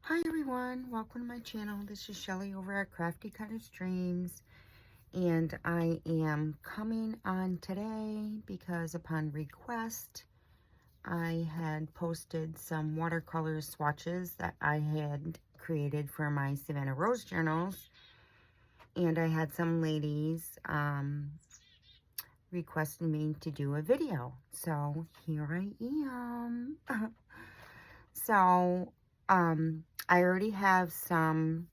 Hi everyone, welcome to my channel. This is Shelly over at Crafty Cottage Dreams, and I am coming on today because upon request I had posted some watercolor swatches that I had created for my Savannah Rose Journals, and I had some ladies requesting me to do a video, so here I am. So I already have some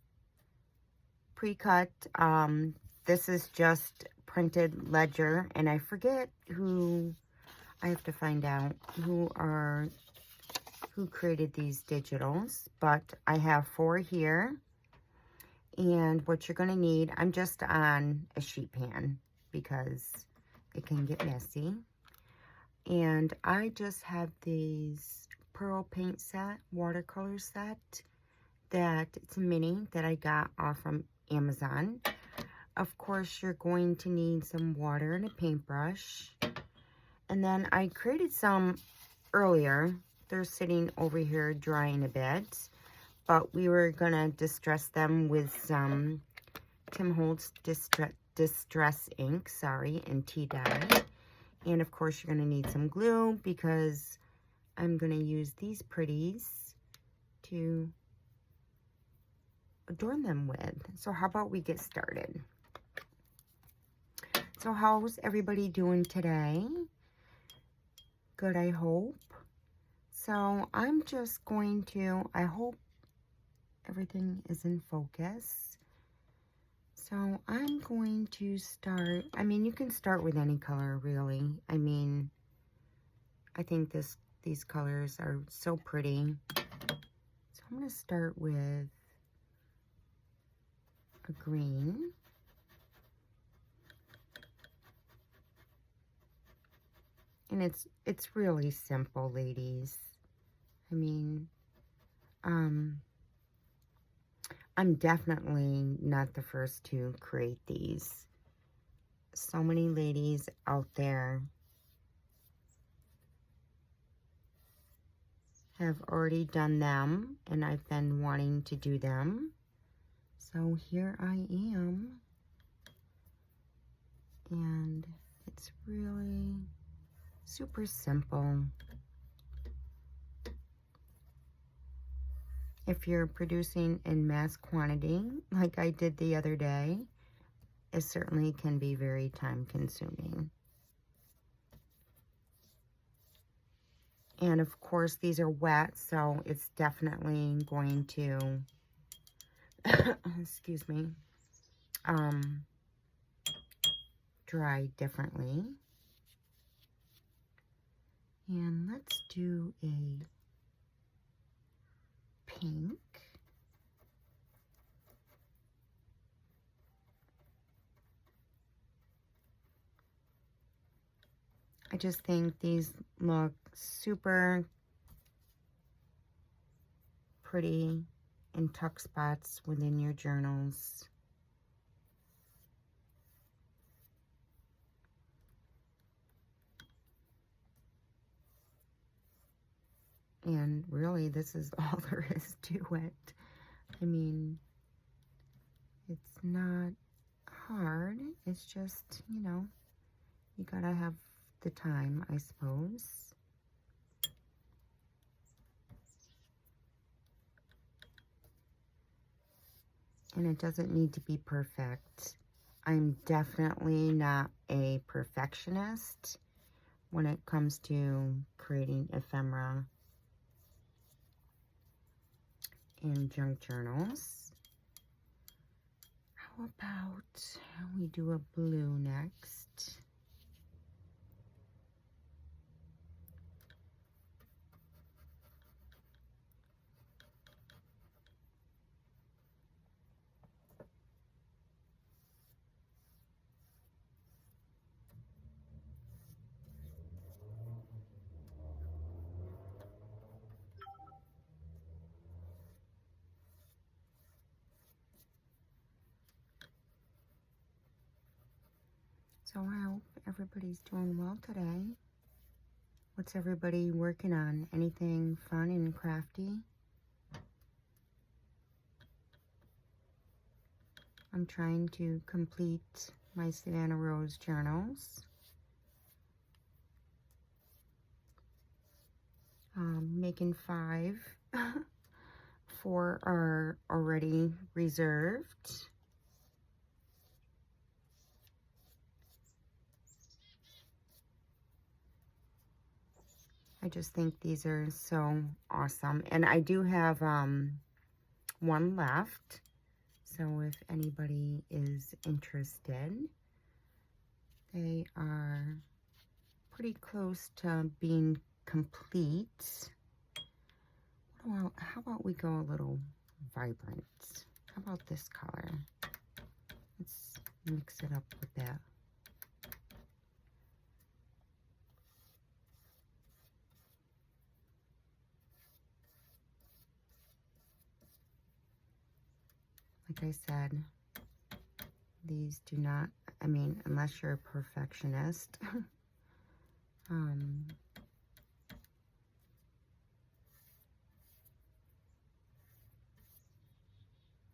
pre-cut. This is just printed ledger, and I forget who, I have to find out who created these digitals, but I have 4 here. And what you're going to need, I'm just on a sheet pan because it can get messy. And I just have these pearl paint set, watercolor set, that it's a mini that I got off from Amazon. Of course, you're going to need some water and a paintbrush. And then I created some earlier. They're sitting over here drying a bit, but we were gonna distress them with some Tim Holtz distress ink, and tea dye. And of course, you're gonna need some glue because I'm gonna use these pretties to adorn them with. So how about we get started? So how's everybody doing today? Good, I hope. So I'm just going to, I hope everything is in focus. So I'm going to start, I mean, you can start with any color really. I mean, I think these colors are so pretty. So I'm going to start with a green. And it's really simple, ladies. I mean, I'm definitely not the first to create these. So many ladies out there have already done them, and I've been wanting to do them. So here I am. And it's really super simple. If you're producing in mass quantity, like I did the other day, it certainly can be very time consuming. And of course, these are wet, so it's definitely going to, excuse me, dry differently. And let's do a pink. I just think these look super pretty in tuck spots within your journals. And really, this is all there is to it. I mean, it's not hard. It's just, you know, you gotta have the time, I suppose. And it doesn't need to be perfect. I'm definitely not a perfectionist when it comes to creating ephemera in junk journals. How about we do a blue next? So I hope everybody's doing well today. What's everybody working on? Anything fun and crafty? I'm trying to complete my Savannah Rose Journals. Making 5. 4 are already reserved. I just think these are so awesome. And I do have one left. So if anybody is interested, they are pretty close to being complete. Well, how about we go a little vibrant? How about this color? Let's mix it up with that. Like I said, these do not, I mean, unless you're a perfectionist,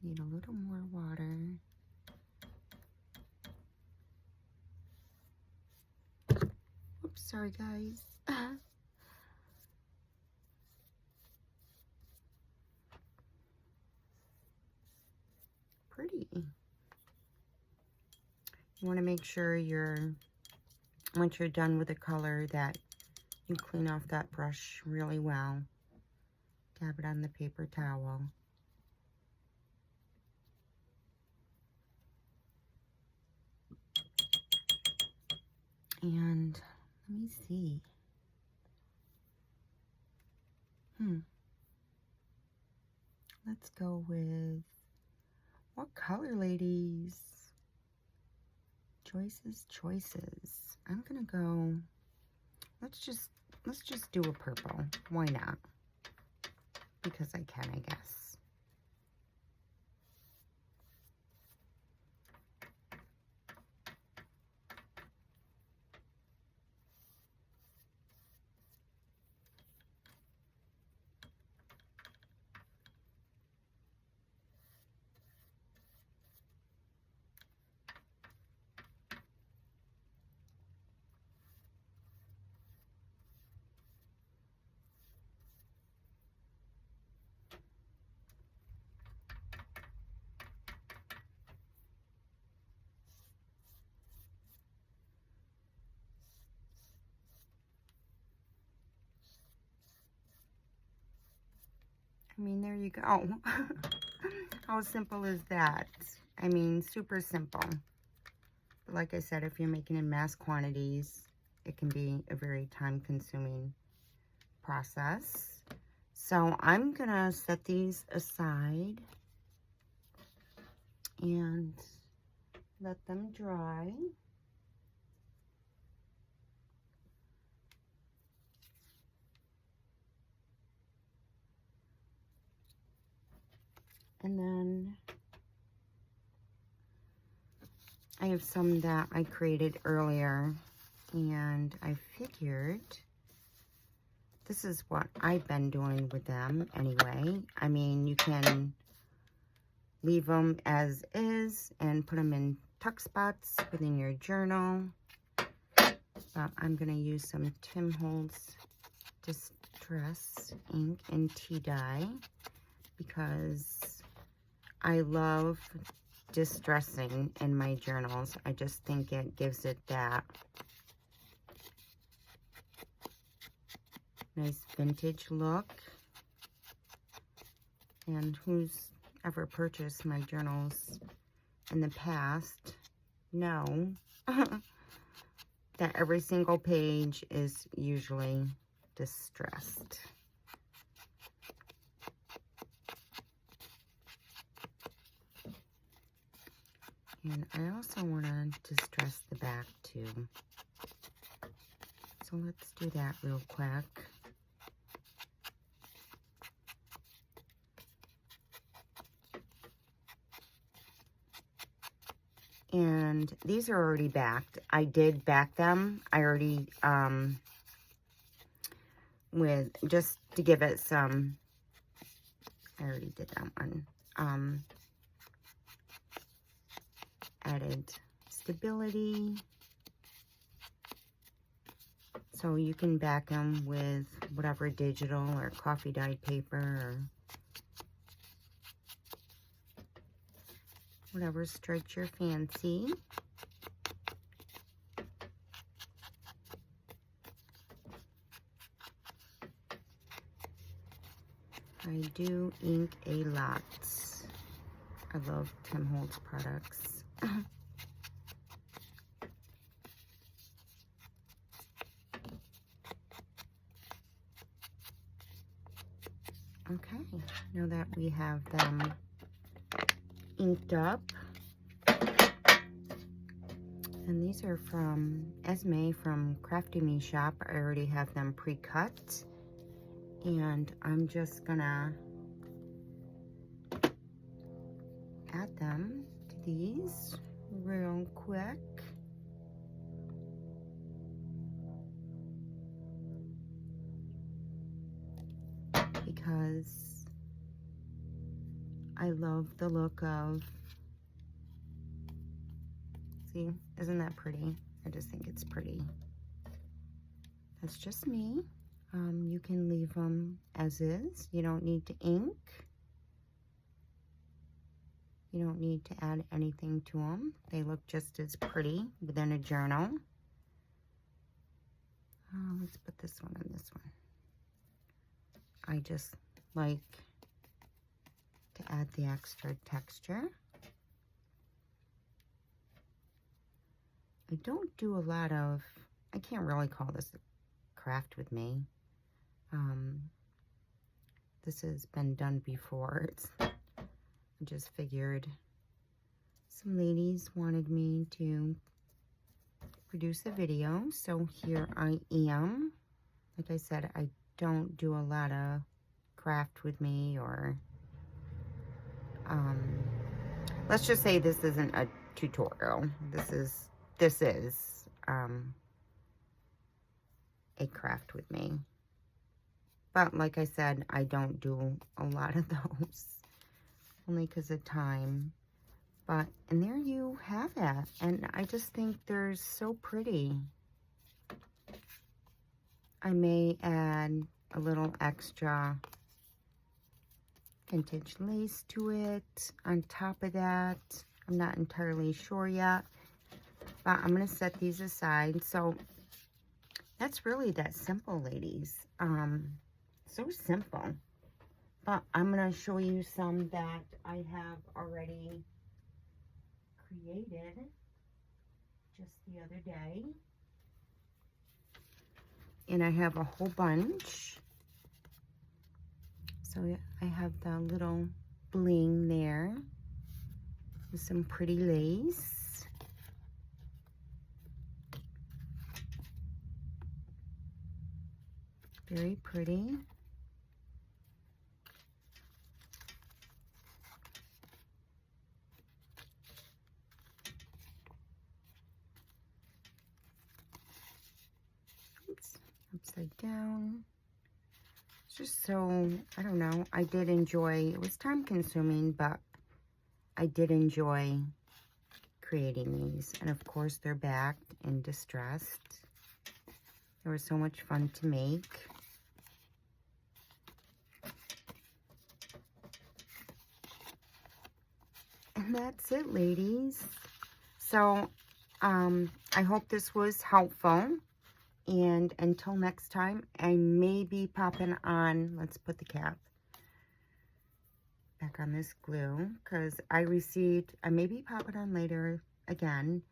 need a little more water. Oops, sorry guys. Pretty. You want to make sure once you're done with the color, that you clean off that brush really well. Dab it on the paper towel. And let me see. Let's go with, what color, ladies? Choices. I'm gonna go, let's just do a purple. Why not? Because I can, I guess. I mean, there you go. How simple is that? I mean, super simple. But like I said, if you're making in mass quantities, it can be a very time-consuming process. So I'm gonna set these aside and let them dry. And then I have some that I created earlier, and I figured this is what I've been doing with them anyway. I mean, you can leave them as is and put them in tuck spots within your journal. But I'm going to use some Tim Holtz Distress ink and tea dye because I love distressing in my journals. I just think it gives it that nice vintage look. And who's ever purchased my journals in the past know that every single page is usually distressed. And I also want to distress the back too. So let's do that real quick. And these are already backed. I did back them. I already, with, just to give it some, I already did that one. added stability. So you can back them with whatever digital or coffee dyed paper or whatever strikes your fancy. I do ink a lot. I love Tim Holtz products. Okay, now that we have them inked up, and these are from Esme from Crafty Me Shop. I already have them pre-cut, and I'm just gonna add them to these real quick. Because I love the look of, see, isn't that pretty? I just think it's pretty. That's just me. You can leave them as is. You don't need to ink. You don't need to add anything to them. They look just as pretty within a journal. Let's put this one and this one. I just like to add the extra texture. I don't do a lot of, I can't really call this a craft with me. This has been done before. I just figured some ladies wanted me to produce a video, so here I am. Like I said, I don't do a lot of craft with me, or let's just say this isn't a tutorial. This is a craft with me. But like I said, I don't do a lot of those, only because of time. But, and there you have it. And I just think they're so pretty. I may add a little extra vintage lace to it on top of that. I'm not entirely sure yet, but I'm going to set these aside. So that's really that simple, ladies. So simple. But I'm going to show you some that I have already created just the other day. And I have a whole bunch. So I have the little bling there with some pretty lace. Very pretty. Oops, upside down. It's just so, I don't know, I did enjoy, it was time consuming, but I did enjoy creating these. And of course they're backed and distressed. They were so much fun to make. And that's it, ladies. So I hope this was helpful. And until next time, I may be popping on, let's put the cap back on this glue, because I may be popping on later again.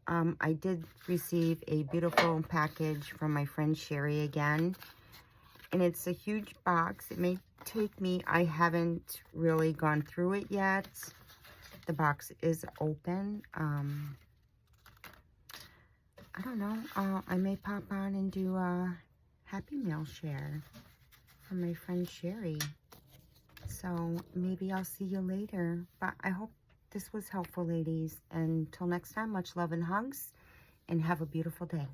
I did receive a beautiful package from my friend Sherry again. And it's a huge box. It may take me, I haven't really gone through it yet. The box is open. I don't know. I may pop on and do a Happy Meal share from my friend Sherry. So maybe I'll see you later. But I hope this was helpful, ladies. And until next time, much love and hugs. And have a beautiful day.